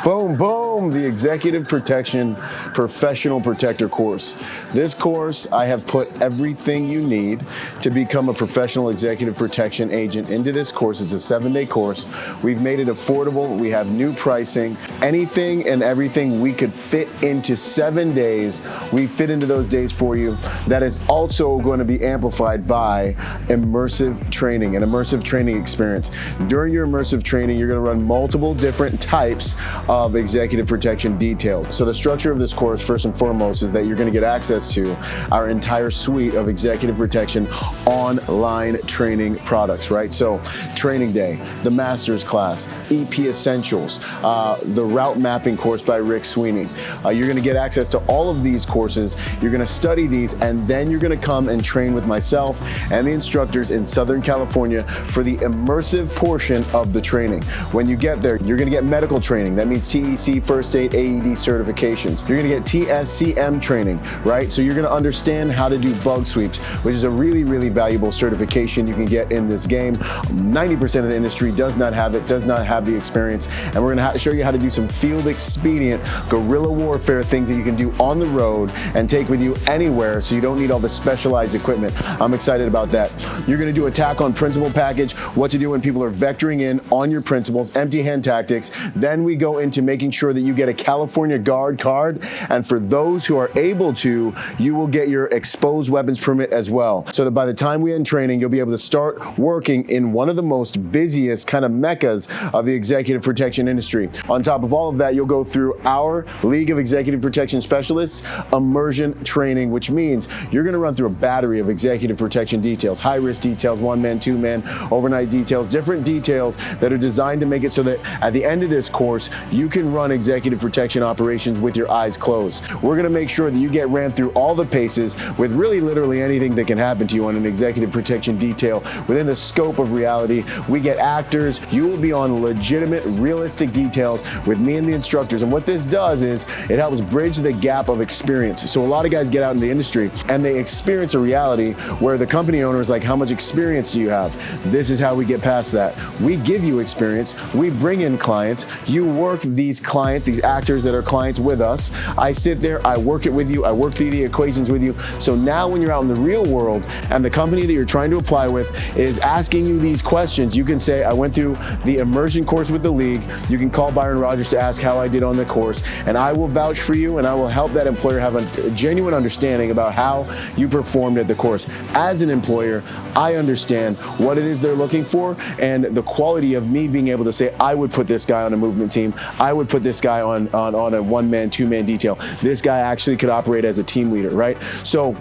Boom, boom, the Executive Protection Professional Protector course. This course, I have put everything you need to become a professional executive protection agent into this course. It's a 7-day course. We've made it affordable. We have new pricing. Anything and everything we could fit into 7 days, we fit into those days for you. That is also going to be amplified by immersive training, an immersive training experience. During your immersive training, you're going to run multiple different types of executive protection details. So the structure of this course, first and foremost, is that you're going to get access to our entire suite of executive protection online training products, right? So training day, the master's class, EP essentials, the route mapping course by Rick Sweeney. You're going to get access to all of these courses. You're going to study these, and then you're going to come and train with myself and the instructors in Southern California for the immersive portion of the training. When you get there, you're going to get medical training. That means TEC, first aid, AED certifications. You're going to get TSCM training, right? So you're going to understand how to do bug sweeps, which is a really, really valuable certification you can get in this game. 90% of the industry does not have it, does not have the experience. And we're going to show you how to do some field expedient guerrilla warfare things that you can do on the road and take with you anywhere, so you don't need all the specialized equipment. I'm excited about that. You're going to do attack on principle package, what to do when people are vectoring in on your principles, empty hand tactics. Then we go into making sure that you get a California Guard card, and for those who are able to, you will get your exposed weapons permit as well, so that by the time we end training, you'll be able to start working in one of the most busiest kind of meccas of the executive protection industry. On top of all of that, you'll go through our League of Executive Protection Specialists immersion training, which means you're going to run through a battery of executive protection details, high-risk details, one-man, two-man, overnight details, different details that are designed to make it so that at the end of this course, you can run executive protection operations with your eyes closed. We're going to make sure that you get ran through all the paces with really literally anything that can happen to you on an executive protection detail within the scope of reality. We get actors. You will be on legitimate, realistic details with me and the instructors. And what this does is it helps bridge the gap of experience. So a lot of guys get out in the industry and they experience a reality where the company owner is like, how much experience do you have? This is how we get past that. We give you experience. We bring in clients. You work these clients, these actors that are clients with us. I sit there, I work it with you, I work through the equations with you. So now when you're out in the real world and the company that you're trying to apply with is asking you these questions, you can say, I went through the immersion course with the league. You can call Byron Rodgers to ask how I did on the course, and I will vouch for you, and I will help that employer have a genuine understanding about how you performed at the course. As an employer, I understand what it is they're looking for, and the quality of me being able to say, I would put this guy on a movement team, I would put this guy on a one-man, two-man detail. This guy actually could operate as a team leader, right? So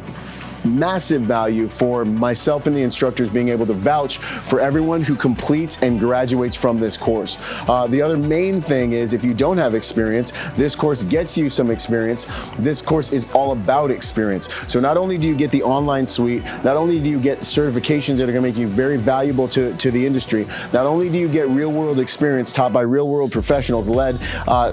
massive value for myself and the instructors being able to vouch for everyone who completes and graduates from this course. The other main thing is, if you don't have experience, this course gets you some experience. This course is all about experience. So not only do you get the online suite, not only do you get certifications that are going to make you very valuable to the industry, not only do you get real world experience taught by real world professionals, led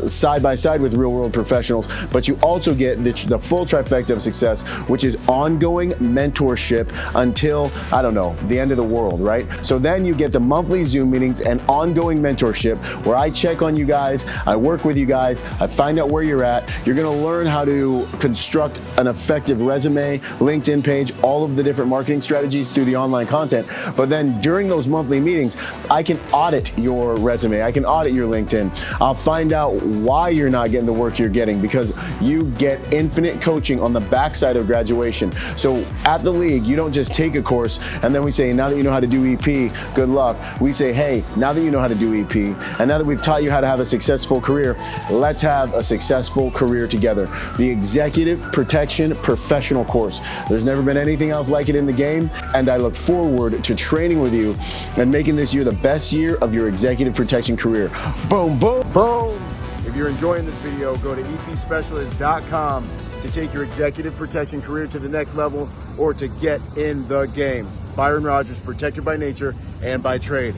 side by side with real world professionals, but you also get the full trifecta of success, which is ongoing mentorship until, I don't know, the end of the world, right? So then you get the monthly Zoom meetings and ongoing mentorship where I check on you guys, I work with you guys, I find out where you're at. You're going to learn how to construct an effective resume, LinkedIn page, all of the different marketing strategies through the online content. But then during those monthly meetings, I can audit your resume, I can audit your LinkedIn. I'll find out why you're not getting the work you're getting, because you get infinite coaching on the backside of graduation. So at the league, you don't just take a course and then we say, now that you know how to do EP, good luck. We say, hey, now that you know how to do EP, and now that we've taught you how to have a successful career, let's have a successful career together. The Executive Protection Professional course. There's never been anything else like it in the game, and I look forward to training with you and making this year the best year of your executive protection career. Boom, boom, boom. If you're enjoying this video, go to epspecialist.com to take your executive protection career to the next level, or to get in the game. Byron Rodgers, protector by nature and by trade.